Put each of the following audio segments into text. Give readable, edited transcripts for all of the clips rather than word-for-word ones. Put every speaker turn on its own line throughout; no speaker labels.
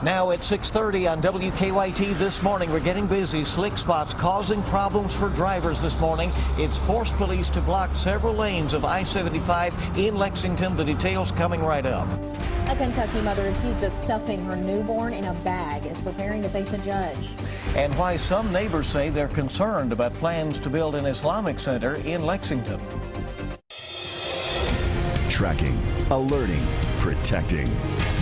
Now at 6:30 on WKYT this morning, we're getting busy. Slick spots causing problems for drivers this morning. It's forced police to block several lanes of I-75 in Lexington. The details coming right up.
A Kentucky mother accused of stuffing her newborn in a bag is preparing to face a judge.
And why some neighbors say they're concerned about plans to build an Islamic center in Lexington.
Tracking, alerting, protecting.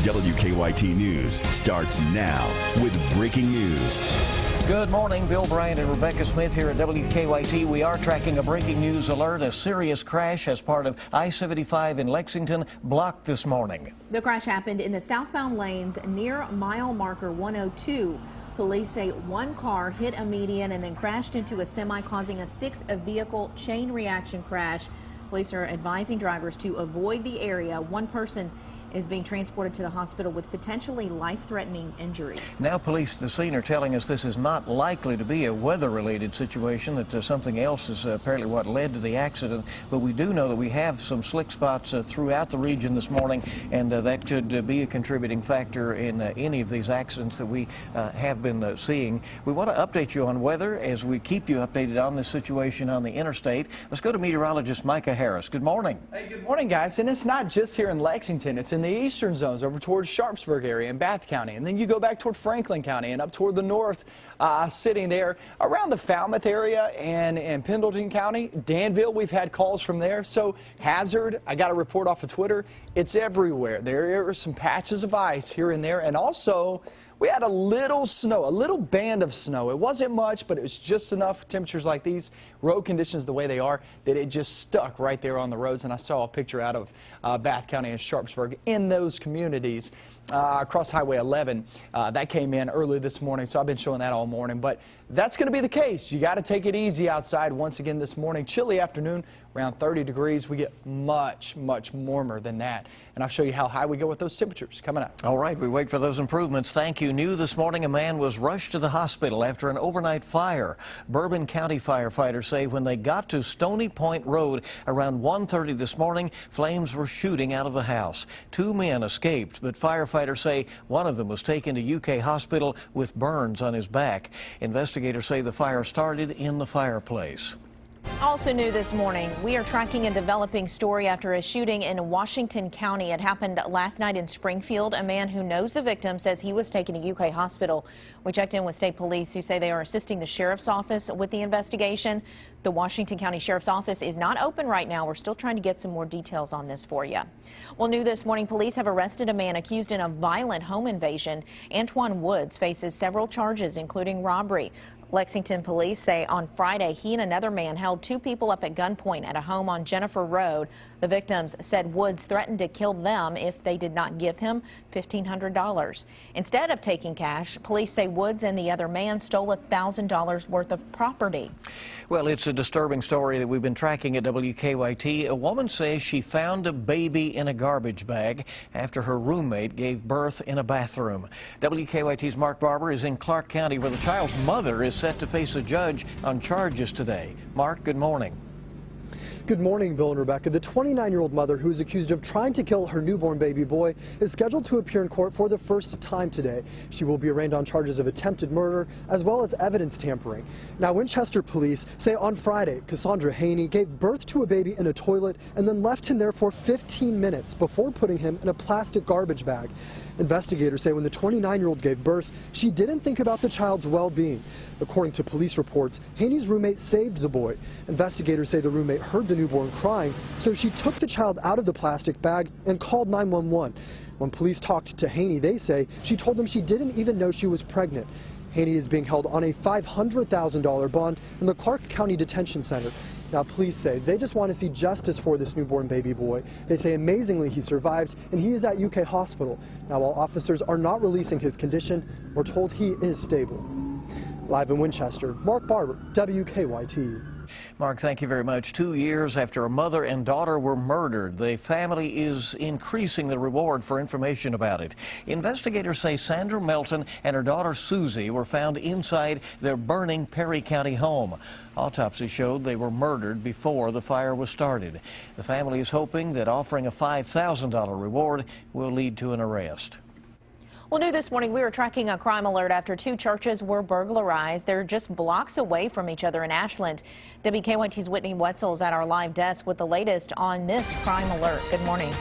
WKYT News starts now with breaking news.
Good morning. Bill Bryant and Rebecca Smith here at WKYT. We are tracking a breaking news alert. A serious crash as part of I-75 in Lexington blocked this morning.
The crash happened in the southbound lanes near mile marker 102. Police say one car hit a median and then crashed into a semi, causing a six-vehicle chain reaction crash. Police are advising drivers to avoid the area. One person is being transported to the hospital with potentially life-threatening injuries.
Now police at the scene are telling us this is not likely to be a weather-related situation, that something else is apparently what led to the accident. But we do know that we have some slick spots throughout the region this morning, and that could be a contributing factor in any of these accidents that we have been seeing. We want to update you on weather as we keep you updated on this situation on the interstate. Let's go to meteorologist Micah Harris. Good morning.
Hey, good morning, guys. And it's not just here in Lexington. It's in the eastern zones over towards Sharpsburg area and Bath County, and then you go back toward Franklin County and up toward the north, sitting there around the Falmouth area and Pendleton County. Danville, we've had calls from there. So Hazard, I got a report off of Twitter. It's everywhere. There are some patches of ice here and there, and also we had a little snow, a little band of snow. It wasn't much, but it was just enough. Temperatures like these, road conditions the way they are, that it just stuck right there on the roads. And I saw a picture out of Bath County and Sharpsburg in those communities across Highway 11. That came in early this morning, so I've been showing that all morning. But that's going to be the case. You got to take it easy outside once again this morning. Chilly afternoon, around 30 degrees. We get much, much warmer than that. And I'll show you how high we go with those temperatures coming up.
All right, we wait for those improvements. Thank you. New this morning, a man was rushed to the hospital after an overnight fire. Bourbon County firefighters say when they got to Stony Point Road around 1:30 this morning, flames were shooting out of the house. Two men escaped, but firefighters say one of them was taken to UK hospital with burns on his back. Investigators say the fire started in the fireplace.
Also new this morning, we are tracking a developing story after a shooting in Washington County. It happened last night in Springfield. A man who knows the victim says he was taken to UK hospital. We checked in with state police, who say they are assisting the sheriff's office with the investigation. The Washington County Sheriff's Office is not open right now. We're still trying to get some more details on this for you. Well, new this morning, police have arrested a man accused in a violent home invasion. Antoine Woods faces several charges, including robbery. Lexington police say on Friday he and another man held two people up at gunpoint at a home on Jennifer Road. The victims said Woods threatened to kill them if they did not give him $1,500. Instead of taking cash, police say Woods and the other man stole $1,000 worth of property.
Well, it's a disturbing story that we've been tracking at WKYT. A woman says she found a baby in a garbage bag after her roommate gave birth in a bathroom. WKYT's Mark Barber is in Clark County, where the child's mother is set to face a judge on charges today. Mark, good morning.
Good morning, Bill and Rebecca. The 29-year-old mother who is accused of trying to kill her newborn baby boy is scheduled to appear in court for the first time today. She will be arraigned on charges of attempted murder as well as evidence tampering. Now, Winchester police say on Friday, Cassandra Haney gave birth to a baby in a toilet and then left him there for 15 minutes before putting him in a plastic garbage bag. Investigators say when the 29-year-old gave birth, she didn't think about the child's well-being. According to police reports, Haney's roommate saved the boy. Investigators say the roommate heard the newborn crying, so she took the child out of the plastic bag and called 911. When police talked to Haney, they say she told them she didn't even know she was pregnant. Haney is being held on a $500,000 bond in the Clark County Detention Center. Now, police say they just want to see justice for this newborn baby boy. They say amazingly he survived and he is at UK hospital. Now, while officers are not releasing his condition, we're told he is stable. Live in Winchester, Mark Barber, WKYT.
Mark, thank you very much. 2 years after a mother and daughter were murdered, the family is increasing the reward for information about it. Investigators say Sandra Melton and her daughter Susie were found inside their burning Perry County home. Autopsy showed they were murdered before the fire was started. The family is hoping that offering a $5,000 reward will lead to an arrest.
Well, new this morning, we were tracking a crime alert after two churches were burglarized. They're just blocks away from each other in Ashland. WKYT's Whitney Wetzel's at our live desk with the latest on this crime alert. Good morning.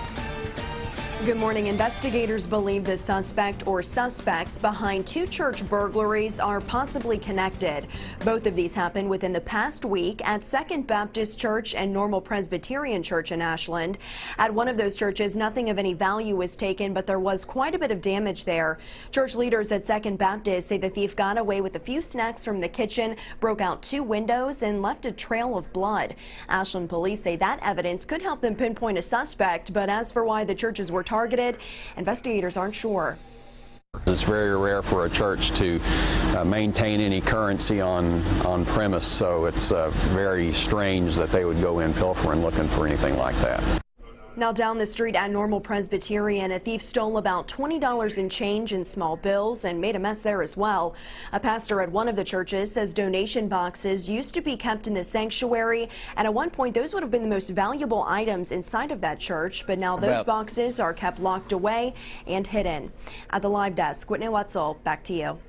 Good morning. Investigators believe the suspect or suspects behind two church burglaries are possibly connected. Both of these happened within the past week at Second Baptist Church and Normal Presbyterian Church in Ashland. At one of those churches, nothing of any value was taken, but there was quite a bit of damage there. Church leaders at Second Baptist say the thief got away with a few snacks from the kitchen, broke out two windows, and left a trail of blood. Ashland police say that evidence could help them pinpoint a suspect, but as for why the churches were targeted, investigators aren't sure.
It's very rare for a church to maintain any currency on premise, so it's very strange that they would go in pilfering looking for anything like that.
Now down the street at Normal Presbyterian, a thief stole about $20 in change in small bills and made a mess there as well. A pastor at one of the churches says donation boxes used to be kept in the sanctuary, and at one point those would have been the most valuable items inside of that church, but now those boxes are kept locked away and hidden. At the live desk, Whitney Wetzel, back to you.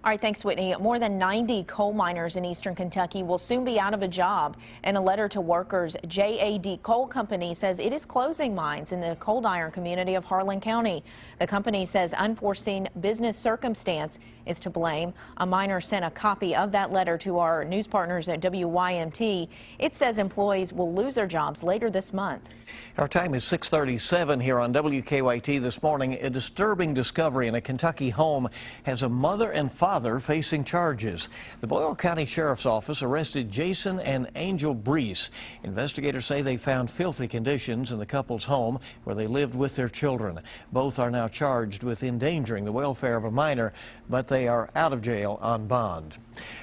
All right, thanks, Whitney. More than 90 coal miners in eastern Kentucky will soon be out of a job. In a letter to workers, JAD Coal Company says it is closing mines in the cold iron community of Harlan County. The company says unforeseen business circumstance is to blame. A miner sent a copy of that letter to our news partners at WYMT. It says employees will lose their jobs later this month.
Our time is 6:37 here on WKYT this morning. A disturbing discovery in a Kentucky home has a mother and father facing charges. The Boyle County Sheriff's Office arrested Jason and Angel Brees. Investigators say they found filthy conditions in the couple's home where they lived with their children. Both are now charged with endangering the welfare of a minor, but they are out of jail on bond.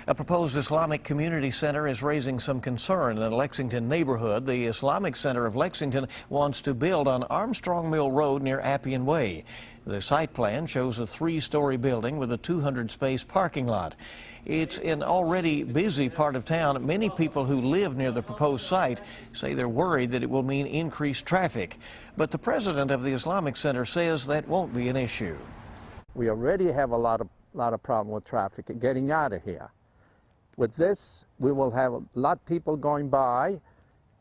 A proposed Islamic community center is raising some concern in a Lexington neighborhood. The Islamic Center of Lexington wants to build on Armstrong Mill Road near Appian Way. The site plan shows a 3-story building with a 200-space parking lot. It's an already busy part of town. Many people who live near the proposed site say they're worried that it will mean increased traffic. But the president of the Islamic Center says that won't be an issue.
We already have a lot of problem with traffic getting out of here. With this, we will have a lot of people going by,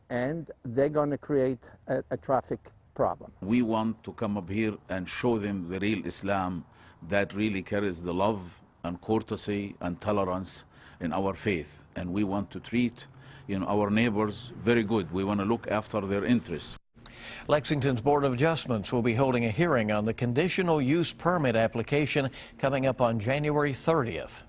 and they're going to create a traffic problem.
We want to come up here and show them the real Islam that really carries the love and courtesy and tolerance in our faith. And we want to treat, our neighbors very good. We want to look after their interests.
Lexington's Board of Adjustments will be holding a hearing on the conditional use permit application coming up on January 30th.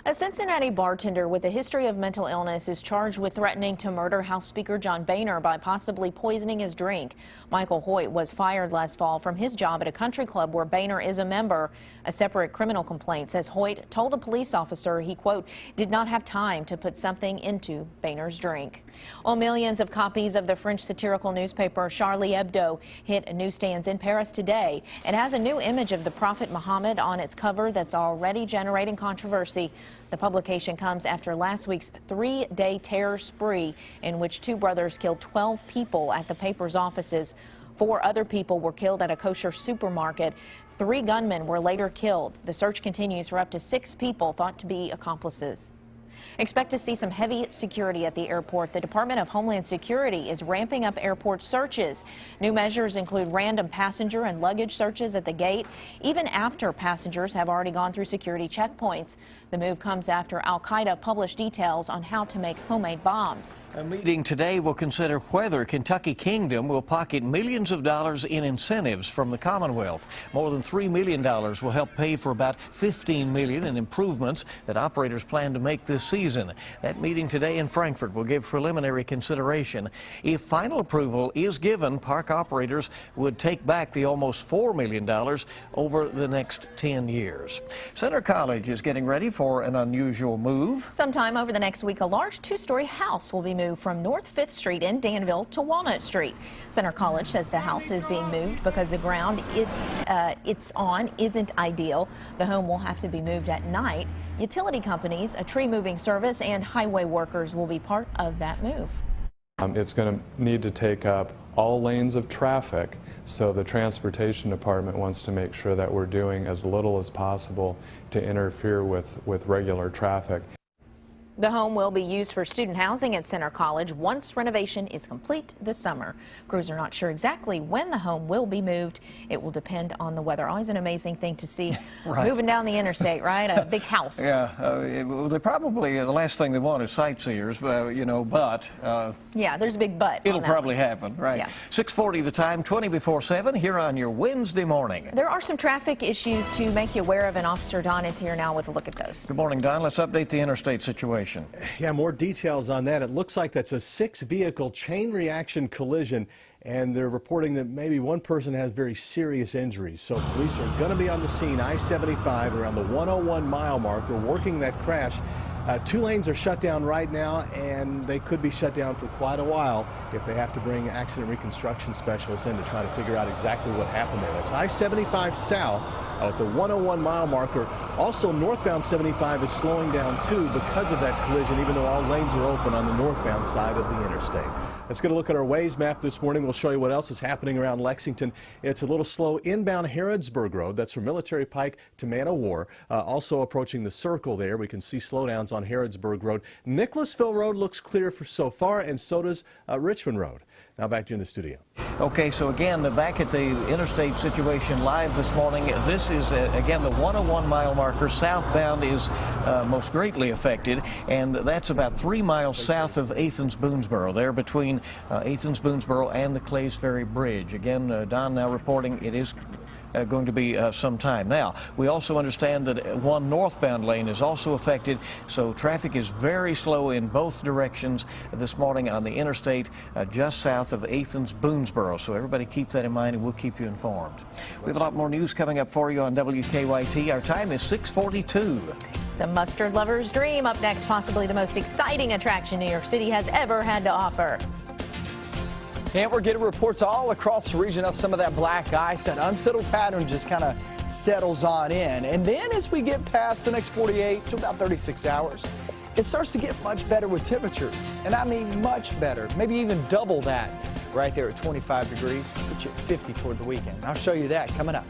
A Cincinnati bartender with a history of mental illness is charged with threatening to murder House Speaker John Boehner by possibly poisoning his drink. Michael Hoyt was fired last fall from his job at a country club where Boehner is a member. A separate criminal complaint says Hoyt told a police officer he, quote, did not have time to put something into Boehner's drink. Well, millions of copies of the French satirical newspaper Charlie Hebdo hit newsstands in Paris today. It has a new image of the Prophet Muhammad on its cover that's already generating controversy. The publication comes after last week's 3-day terror spree in which two brothers killed 12 people at the paper's offices. 4 other people were killed at a kosher supermarket. 3 gunmen were later killed. The search continues for up to 6 people thought to be accomplices. Expect to see some heavy security at the airport. The Department of Homeland Security is ramping up airport searches. New measures include random passenger and luggage searches at the gate, even after passengers have already gone through security checkpoints. The move comes after Al-Qaeda published details on how to make homemade bombs.
A meeting today will consider whether Kentucky Kingdom will pocket millions of dollars in incentives from the Commonwealth. More than $3 million will help pay for about $15 million in improvements that operators plan to make this season. That meeting today in Frankfort will give preliminary consideration. If final approval is given, park operators would take back the almost $4 million over the next 10 years. Center College is getting ready for an unusual move.
Sometime over the next week, a large 2-story house will be moved from North 5th Street in Danville to Walnut Street. Center College says the house is being moved because the ground it's on isn't ideal. The home will have to be moved at night. Utility companies, a tree moving service, and highway workers will be part of that move.
It's going to need to take up all lanes of traffic So the transportation department wants to make sure that we're doing as little as possible to interfere with regular traffic.
The home will be used for student housing at Center College once renovation is complete this summer. Crews are not sure exactly when the home will be moved. It will depend on the weather. Always an amazing thing to see
Right.
moving down the interstate, right? A big house.
Yeah, they probably, the last thing they want is sightseers, you know, but
Yeah, there's a big but.
it'll
on that
probably
one.
happen, right?
Yeah.
6:40 the time, 20 before 7 here on your Wednesday morning.
There are some traffic issues to make you aware of, and Officer Don is here now with a look at those.
Good morning, Don. Let's update the interstate situation.
Yeah, more details on that. It looks like that's a 6-vehicle chain reaction collision, and they're reporting that maybe one person has very serious injuries. So police are going to be on the scene, I-75 around the 101 mile marker, working that crash. 2 lanes are shut down right now, and they could be shut down for quite a while if they have to bring accident reconstruction specialists in to try to figure out exactly what happened there. That's I-75 south at the 101 mile marker. Also, northbound 75 is slowing down too because of that collision, even though all lanes are open on the northbound side of the interstate. Let's get a look at our Waze map this morning. We'll show you what else is happening around Lexington. It's a little slow inbound Harrodsburg Road. That's from Military Pike to Man o' War. Also approaching the circle there, we can see slowdowns on Harrodsburg Road. Nicholasville Road looks clear for so far, and so does Richmond Road. Now back to you in the studio.
Okay, so again, back at the interstate situation live this morning. This is, again, the 101 mile marker. Southbound is most greatly affected, and that's about 3 miles south of Athens-Boonesboro, there between Athens-Boonesboro and the Clays Ferry Bridge. Again, Don now reporting it is going to be some time. Now, we also understand that one northbound lane is also affected, so traffic is very slow in both directions this morning on the interstate just south of Athens-Boonesboro. So everybody keep that in mind, and we'll keep you informed. We have a lot more news coming up for you on WKYT. Our time is 6:42.
It's a mustard lover's dream. Up next, possibly the most exciting attraction New York City has ever had to offer.
And we're getting reports all across the region of some of that black ice. That unsettled pattern just kind of settles on in. And then as we get past the next 48 to about 36 hours, it starts to get much better with temperatures. And I mean much better, maybe even double that right there at 25 degrees. Put you at 50 toward the weekend. I'll show you that coming up.